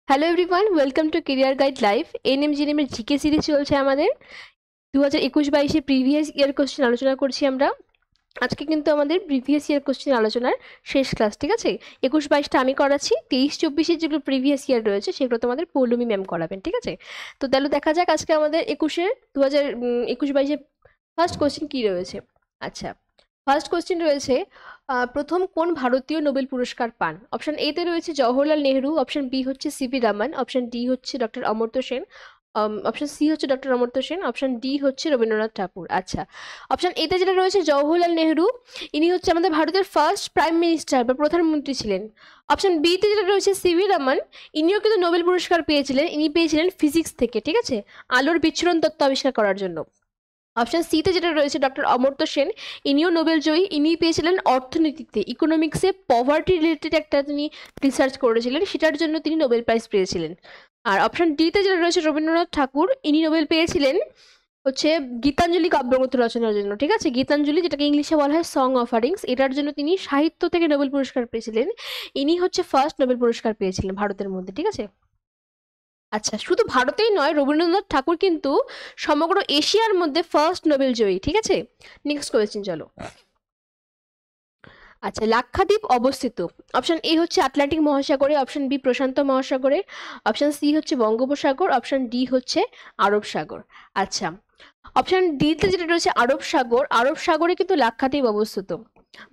Hello everyone, welcome to career guide live. NMGNM এর GK series চলছে আমাদের 2021-22 previous year question আলোচনা করছি আমরা। আজকে কিন্তু আমাদের প্রিভিয়াস ইয়ার কোশ্চেন আলোচনার শেষ ক্লাস, ঠিক আছে? 21-22টা আমি করাচ্ছি, 23-24-এর যেগুলো প্রিভিয়াস ইয়ার রয়েছে সেগুলো তোমাদের পৌলমী ম্যাম করাবেন, ঠিক আছে? তো তাহলে দেখা যাক আজকে আমাদের 2021-22 ফার্স্ট কোশ্চেন কি রয়েছে। আচ্ছা, ফার্স্ট কোশ্চেন রয়েছে, প্রথম কোন ভারতীয় নোবেল পুরস্কার পান? অপশন এতে রয়েছে জওহরলাল নেহরু, অপশন বি হচ্ছে সিভি রামন, অপশন ডি হচ্ছে doctor Amartya Sen, option C হচ্ছে doctor Amartya Sen, option D হচ্ছে রবীন্দ্রনাথ ঠাকুর। আচ্ছা, অপশন এতে যেটা রয়েছে জওহরলাল নেহরু, ইনি হচ্ছে আমাদের ভারতের ফার্স্ট প্রাইম মিনিস্টার বা প্রধানমন্ত্রী ছিলেন। অপশন বিতে যেটা রয়েছে সিভি রামন, ইনিও কিন্তু নোবেল পুরস্কার পেয়েছিলেন, ইনি পেয়েছিলেন ফিজিক্স থেকে, ঠিক আছে, আলোর বিচ্ছুরণ তত্ত্ব আবিষ্কার করার জন্য। অপশন সিতে যেটা রয়েছে ডক্টর অমর্ত্য সেন, ইনিও নোবেল জয়ী, ইনি পেয়েছিলেন অর্থনীতিতে, ইকোনমিক্সে পভার্টি রিলেটেড একটা তিনি রিসার্চ করেছিলেন, সেটার জন্য তিনি নোবেল প্রাইজ পেয়েছিলেন। আর অপশন ডিতে যেটা রয়েছে রবীন্দ্রনাথ ঠাকুর, ইনি নোবেল পেয়েছিলেন হচ্ছে গীতাঞ্জলি কাব্যগ্রন্থ রচনার জন্য, ঠিক আছে, গীতাঞ্জলি যেটাকে ইংলিশে বলা হয় সং অফারিংস, এটার জন্য তিনি সাহিত্য থেকে নোবেল পুরস্কার পেয়েছিলেন। ইনি হচ্ছে ফার্স্ট নোবেল পুরস্কার পেয়েছিলেন ভারতের মধ্যে, ঠিক আছে। আচ্ছা, শুধু ভারতেই নয়, রবীন্দ্রনাথ ঠাকুর কিন্তু সমগ্র এশিয়ার মধ্যে ফার্স্ট নোবেল জয়ী, ঠিক আছে। নেক্সট কোয়েশ্চেন চলো। আচ্ছা, লাক্ষাদ্বীপ অবস্থিত? অপশন এ হচ্ছে আটলান্টিক মহাসাগরে, অপশন বি প্রশান্ত মহাসাগরে, অপশন সি হচ্ছে বঙ্গোপসাগর, অপশন ডি হচ্ছে আরব সাগর। আচ্ছা, অপশন ডিতে যেটা রয়েছে আরব সাগর, আরব সাগরে কিন্তু লাক্ষাদ্বীপ অবস্থিত।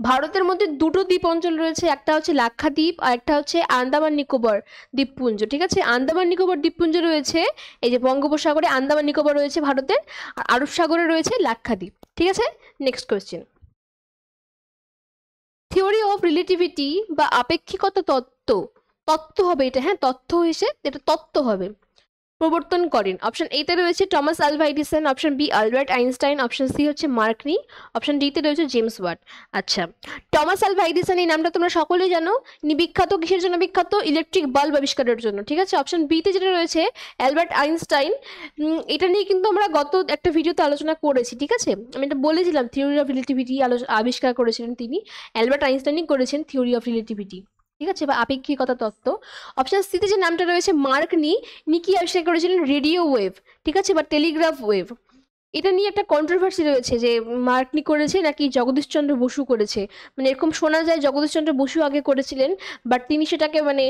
ভারতের মধ্যে দুটো দ্বীপ অঞ্চল রয়েছে, একটা হচ্ছে লাক্ষাদ্বীপ আর একটা হচ্ছে আন্দামান নিকোবর দ্বীপপুঞ্জ, ঠিক আছে। আন্দামান নিকোবর দ্বীপপুঞ্জ রয়েছে এই যে বঙ্গোপসাগরে, আন্দামান নিকোবর রয়েছে ভারতের, আর আরব সাগরে রয়েছে লাক্ষাদ্বীপ, ঠিক আছে। Next question, theory of relativity বা আপেক্ষিকতা তত্ত্ব, তত্ত্ব হবে এটা, হ্যাঁ তথ্য হিসেবে এটা তত্ত্ব হবে, প্রবর্তন করেন? অপশন এতে রয়েছে Thomas Alva Edison, option B Albert Einstein, option C হচ্ছে মার্কনি, অপশন ডিতে রয়েছে জেমস ওয়াট। আচ্ছা, টমাস আলভা এডিসন এই নামটা তোমরা সকলেই জানো, ইনি বিখ্যাত কিসের জন্য বিখ্যাত? ইলেকট্রিক বাল্ব আবিষ্কারের জন্য, ঠিক আছে। অপশন বিতে যেটা রয়েছে অ্যালবার্ট আইনস্টাইন, এটা নিয়ে কিন্তু আমরা গত একটা ভিডিওতে আলোচনা করেছি, ঠিক আছে, আমি এটা বলেছিলাম থিওরি অফ রিলেটিভিটি আবিষ্কার করেছিলেন তিনি, অ্যালবার্ট আইনস্টাইনই করেছেন থিওরি অফ রিলেটিভিটি, ঠিক আছে, বা আপেক্ষিকতা তত্ত্ব। অপশন সিতে যে নামটা রয়েছে মার্কনি, ইনি কি আবিষ্কার করেছিলেন? রেডিও ওয়েভ, ঠিক আছে, বা টেলিগ্রাফ ওয়েভ। এটা নিয়ে একটা কন্ট্রোভার্সি রয়েছে যে মার্কনি করেছে নাকি জগদীশচন্দ্র বসু করেছে, মানে এরকম শোনা যায় জগদীশচন্দ্র বসু আগে করেছিলেন, বাট তিনি সেটাকে মানে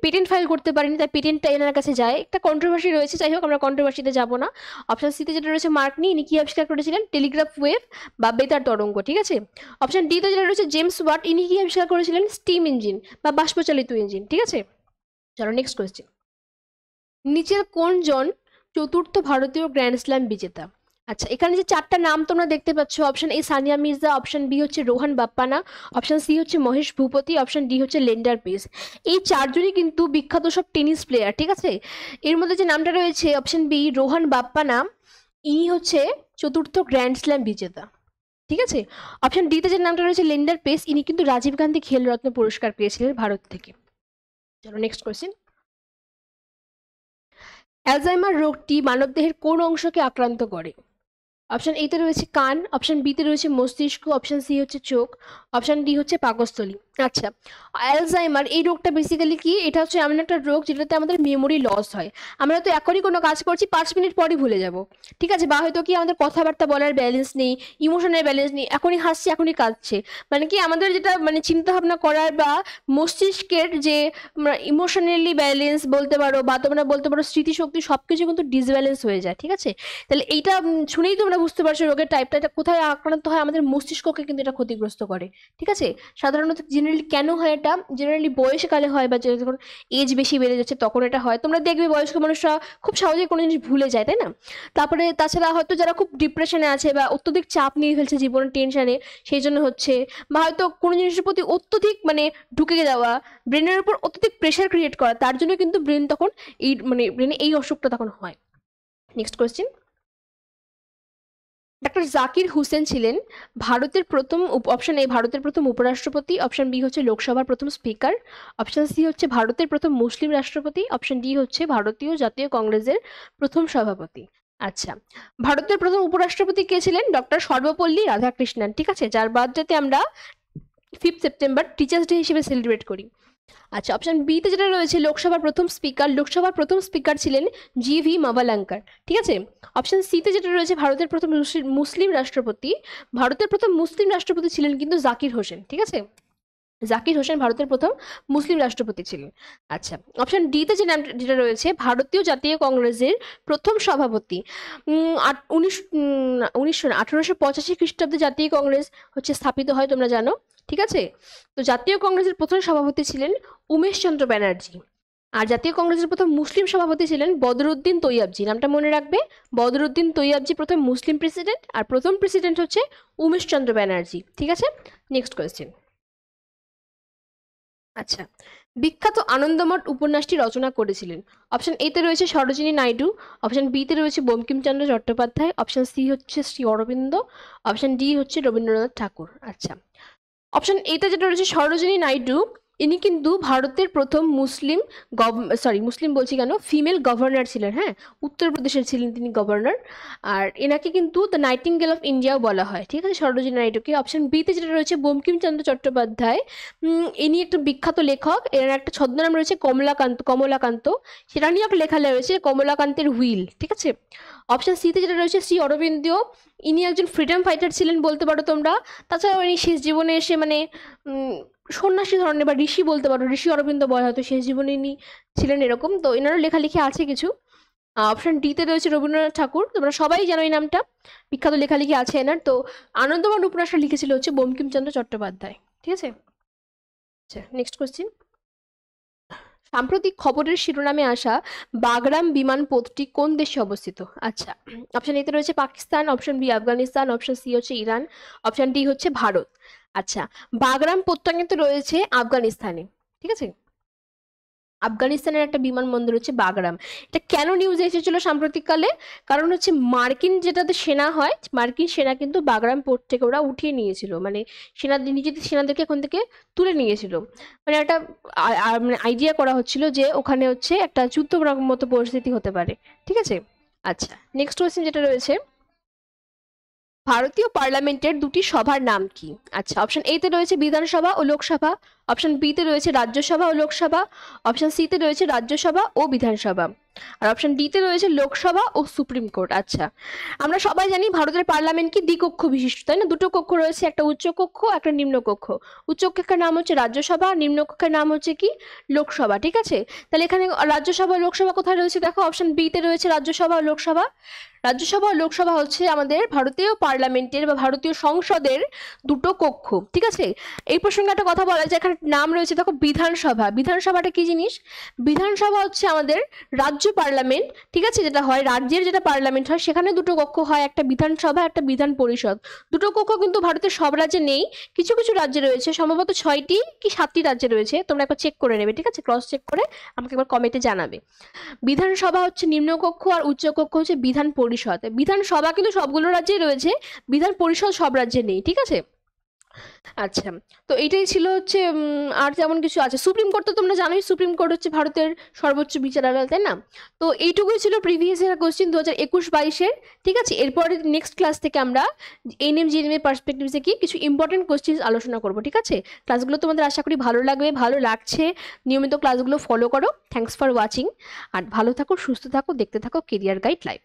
পেটেন্ট ফাইল করতে পারেনি, তাই পেটেন্টটা এনার কাছে যায়, একটা কন্ট্রোভার্সি রয়েছে। যাই হোক, আমরা কন্ট্রোভার্সিতে যাব না। অপশন সিতে যেটা রয়েছে মার্কনি, ইনি কি আবিষ্কার করেছিলেন? টেলিগ্রাফ ওয়েভ বা বেতার তরঙ্গ, ঠিক আছে। অপশন ডিতে যেটা রয়েছে জেমস ওয়াট, ইনি কি আবিষ্কার করেছিলেন? স্টিম ইঞ্জিন বা বাষ্পচালিত ইঞ্জিন, ঠিক আছে। চলো নেক্সট কোয়েশ্চেন, নিচের কোন জন চতুর্থ ভারতীয় গ্র্যান্ড স্ল্যাম বিজেতা? আচ্ছা, এখানে যে চারটা নাম তোমরা দেখতে পাচ্ছ, option A Sania Mirza, option B হচ্ছে রোহান বাপ্পানা, অপশন সি হচ্ছে মহেশ ভূপতি, অপশন ডি হচ্ছে লেন্ডার পেস। এই চারজনই কিন্তু বিখ্যাত সব টেনিস প্লেয়ার, ঠিক আছে। এর মধ্যে যে নামটা রয়েছে অপশন বি রোহান বাপ্পানা, ইনি হচ্ছে চতুর্থ গ্র্যান্ড স্ল্যাম বিজেতা, ঠিক আছে। অপশন ডিতে যে নামটা রয়েছে লেন্ডার পেস, ইনি কিন্তু রাজীব গান্ধী খেলরত্ন পুরস্কার পেয়েছিলেন ভারত থেকে। চলো নেক্সট কোয়েশ্চেন, অ্যালজাইমার রোগটি মানবদেহের কোন অংশকে আক্রান্ত করে? অপশন এতে রয়েছে কান, অপশন বিতে রয়েছে মস্তিষ্ক, অপশন সি হচ্ছে চোখ, অপশন ডি হচ্ছে পাকস্থলী। আচ্ছা, অ্যালজাইমার এই রোগটা বেসিক্যালি কি? এটা হচ্ছে এমন একটা রোগ যেটাতে আমাদের মেমোরি লস হয়। আমরা তো এখনই কোনো কাজ করছি 5 মিনিট পরই ভুলে যাব, ঠিক আছে, বা হয়তো কি আমাদের কথাবার্তা বলার ব্যালেন্স নেই, ইমোশনের ব্যালেন্স নেই, এখনই হাসছে এখনই কাঁদছে, মানে কি আমাদের যেটা মানে চিন্তা ভাবনা করার বা মস্তিষ্কের যে ইমোশনালি ব্যালেন্স বলতে পারো, বা তোমরা বলতে পারো স্মৃতিশক্তি, সব কিছু কিন্তু ডিসব্যালেন্স হয়ে যায়, ঠিক আছে। তাহলে এইটা শুনেই তোমরা বুঝতে পারছো রোগের টাইপটা, এটা কোথায় আক্রান্ত হয়? আমাদের মস্তিষ্ককে কিন্তু এটা ক্ষতিগ্রস্ত করে, ঠিক আছে। সাধারণত জেনারেলি কেন হয় এটা? জেনারেলি বয়সকালে হয়, বা যখন এজ বেশি বেড়ে যাচ্ছে তখন এটা হয়। তোমরা দেখবে বয়স্ক মানুষরা খুব সহজেই কোনো জিনিস ভুলে যায়, তাই না? তারপরে তাছাড়া হয়তো যারা খুব ডিপ্রেশনে আছে বা অত্যধিক চাপ নিয়ে ফেলছে জীবনের টেনশনে, সেই জন্য হচ্ছে, বা হয়তো কোনো জিনিসের প্রতি অত্যধিক মানে ঢুকে যাওয়া, ব্রেনের উপর অত্যধিক প্রেশার ক্রিয়েট করা, তার জন্য কিন্তু ব্রেন তখন এই মানে ব্রেনে এই অসুখটা তখন হয়। Next question, doctor Zakir Hussain ছিলেন ভারতের প্রথম অপশন এ ভারতের প্রথম উপরাষ্ট্রপতি, অপশন বি হচ্ছে লোকসভার প্রথম স্পিকার, অপশন সি হচ্ছে ভারতের প্রথম মুসলিম রাষ্ট্রপতি, অপশন ডি হচ্ছে ভারতীয় জাতীয় কংগ্রেসের প্রথম সভাপতি। আচ্ছা, ভারতের প্রথম উপরাষ্ট্রপতি কে ছিলেন? ডক্টর সর্বপল্লী রাধাকৃষ্ণন, ঠিক আছে, যার বার্থডেতে আমরা 5 সেপ্টেম্বর টিচার্স ডে হিসেবে সেলিব্রেট করি। আচ্ছা, অপশন বিতে যেটা রয়েছে লোকসভার প্রথম স্পিকার ছিলেন জি.ভি. মাভালাঙ্কার, ঠিক আছে। অপশন সিতে যেটা রয়েছে ভারতের প্রথম মুসলিম রাষ্ট্রপতি ছিলেন কিন্তু জাকির হোসেন, ঠিক আছে। জাকির হোসেন ভারতের প্রথম মুসলিম রাষ্ট্রপতি ছিলেন। আচ্ছা, অপশন ডিতে যে নাম যেটা রয়েছে ভারতীয় জাতীয় কংগ্রেসের প্রথম সভাপতি 1885 খ্রিস্টাব্দে জাতীয় কংগ্রেস হচ্ছে স্থাপিত হয়, তোমরা জানো, ঠিক আছে। তো জাতীয় কংগ্রেসের প্রথম সভাপতি ছিলেন উমেশচন্দ্র ব্যানার্জি। আর জাতীয় কংগ্রেসের প্রথম মুসলিম সভাপতি ছিলেন বদরুদ্দিন তৈয়বজি, নামটা মনে রাখবে। বদরুদ্দিন তৈয়বজি প্রথম মুসলিম প্রেসিডেন্ট, আর প্রথম প্রেসিডেন্ট হচ্ছে উমেশচন্দ্র ব্যানার্জি, ঠিক আছে। Next question. আচ্ছা, বিখ্যাত আনন্দমঠ উপন্যাসটি রচনা করেছিলেন। অপশন এতে রয়েছে সরোজিনী নাইডু, অপশন বিতে রয়েছে বঙ্কিমচন্দ্র চট্টোপাধ্যায়, অপশন সি হচ্ছে শ্রী অরবিন্দ, অপশন ডি হচ্ছে রবীন্দ্রনাথ ঠাকুর। আচ্ছা, অপশন এতে যেটা রয়েছে সরোজিনী নাইডু, ইনি কিন্তু ভারতের প্রথম মুসলিম বলছি কেন, ফিমেল গভর্নর ছিলেন, হ্যাঁ, উত্তরপ্রদেশের ছিলেন তিনি গভর্নর। আর এনাকে কিন্তু দ্য নাইটিঙ্গেল অফ ইন্ডিয়াও বলা হয়, ঠিক আছে, সরোজিনী নাইডুকে। অপশন বিতে যেটা রয়েছে বঙ্কিমচন্দ্র চট্টোপাধ্যায়, ইনি একটা বিখ্যাত লেখক, এর একটা ছদ্মনাম রয়েছে কমলাকান্ত, সেটা নিয়ে একটা লেখা রয়েছে কমলাকান্তের হুইল, ঠিক আছে। অপশন সিতে যেটা রয়েছে শ্রী অরবিন্দ, ইনি একজন ফ্রিডম ফাইটার ছিলেন বলতে পারো তোমরা। তাছাড়াও ইনি শেষ জীবনে এসে মানে সন্ন্যাসী ধরনের বা ঋষি বলতে পারো, ঋষি অরবিন্দ বয়, হয়তো শেষ জীবনে ইনি ছিলেন এরকম, তো এনারও লেখালেখি আছে কিছু। অপশন ডিতে রয়েছে রবীন্দ্রনাথ ঠাকুর, তোমরা সবাই জানো এই নামটা, বিখ্যাত লেখালেখি আছে এনার। তো আনন্দমঠ উপন্যাসটা লিখেছিল হচ্ছে বঙ্কিমচন্দ্র চট্টোপাধ্যায়, ঠিক আছে। আচ্ছা, নেক্সট কোয়েশ্চেন। সাম্প্রতিক খবরের শিরোনামে আসা বাগরাম বিমান পোতটি কোন দেশে অবস্থিত? আচ্ছা, অপশন এতে রয়েছে Pakistan, option B Afghanistan, option C হচ্ছে ইরান, অপশন ডি হচ্ছে ভারত। আচ্ছা, বাগরাম পোতটা কিন্তু রয়েছে আফগানিস্তানে, ঠিক আছে। আফগানিস্তানের একটা বিমানবন্দর হচ্ছে বাগরাম। এটা কেন নিউজে এসেছিল সাম্প্রতিককালে? কারণ হচ্ছে যেটাতে সেনা হয়, মার্কিন সেনা কিন্তু বাগরাম পোর্ট থেকে ওরা উঠিয়ে নিয়েছিল, মানে নিজেদের সেনাদেরকে এখন থেকে তুলে নিয়েছিল। মানে একটা মানে আইডিয়া করা হচ্ছিল যে ওখানে হচ্ছে একটা যুদ্ধ মতো পরিস্থিতি হতে পারে, ঠিক আছে। আচ্ছা, নেক্সট কোয়েশ্চেন যেটা রয়েছে, ভারতীয় পার্লামেন্টের দুটি সভার নাম কি? আচ্ছা, অপশন এতে রয়েছে বিধানসভা ও লোকসভা, অপশন বিতে রয়েছে রাজ্যসভা ও লোকসভা, অপশন সিতে রয়েছে রাজ্যসভা ও বিধানসভা, আর অপশন ডিতে রয়েছে লোকসভা ও সুপ্রিম কোর্ট। আচ্ছা, আমরা সবাই জানি ভারতের পার্লামেন্ট কি দ্বিকক্ষ বিশিষ্ট, তাই না? দুটো কক্ষ রয়েছে, একটা উচ্চ কক্ষ, একটা নিম্ন কক্ষ। উচ্চ কক্ষের নাম হচ্ছে রাজ্যসভা, নিম্ন কক্ষের নাম হচ্ছে কি লোকসভা, ঠিক আছে। তাহলে এখানে রাজ্যসভা ও লোকসভা কোথায় রয়েছে দেখো, অপশন বিতে রয়েছে রাজ্যসভা ও লোকসভা। রাজ্যসভা ও লোকসভা হচ্ছে আমাদের ভারতীয় পার্লামেন্টের বা ভারতীয় সংসদের দুটো কক্ষ, ঠিক আছে। এই প্রসঙ্গে একটা কথা বলা যায়, এখানে নাম রয়েছে দেখো বিধানসভা। বিধানসভাটা কি জিনিস? বিধানসভা হচ্ছে আমাদের রাজ্য পার্লামেন্ট, ঠিক আছে, যেটা হয় রাজ্যের যেটা পার্লামেন্ট হয়, সেখানে দুটো কক্ষ হয়, একটা বিধানসভা, একটা বিধান পরিষদ। দুটো কক্ষ কিন্তু ভারতের সব রাজ্যে নেই, কিছু কিছু রাজ্যে রয়েছে, সম্ভবত 6টি কি 7টি রাজ্যে রয়েছে, তোমরা একবার চেক করে নেবে, ঠিক আছে, ক্রস চেক করে আমাকে একবার কমেন্টে জানাবে। বিধানসভা হচ্ছে নিম্নকক্ষ আর উচ্চকক্ষ হচ্ছে বিধান পরিষদ। বিধানসভা কিন্তু সবগুলো রাজ্যেই রয়েছে, বিধান পরিষদ সব রাজ্যে নেই, ঠিক আছে। আচ্ছা, তো এইটাই ছিল হচ্ছে আর যেমন কিছু আছে, সুপ্রিম কোর্ট তো তোমরা জানোই, সুপ্রিম কোর্ট হচ্ছে ভারতের সর্বোচ্চ বিচারালয়, তাই না? তো এইটুকুই ছিল প্রিভিয়াস ইয়ার কোশ্চেন 2021-22-এর, ঠিক আছে। এরপরে নেক্সট ক্লাস থেকে আমরা এনএম জিএনএম এর পার্সপেক্টিভ থেকে কিছু ইম্পর্টেন্ট কোশ্চেন আলোচনা করবো, ঠিক আছে। ক্লাসগুলো তোমাদের আশা করি ভালো লাগবে, ভালো লাগছে, নিয়মিত ক্লাসগুলো ফলো করো। থ্যাঙ্কস ফর ওয়াচিং, আর ভালো থাকো, সুস্থ থাকো, দেখতে থাকো কেরিয়ার গাইড লাইভ।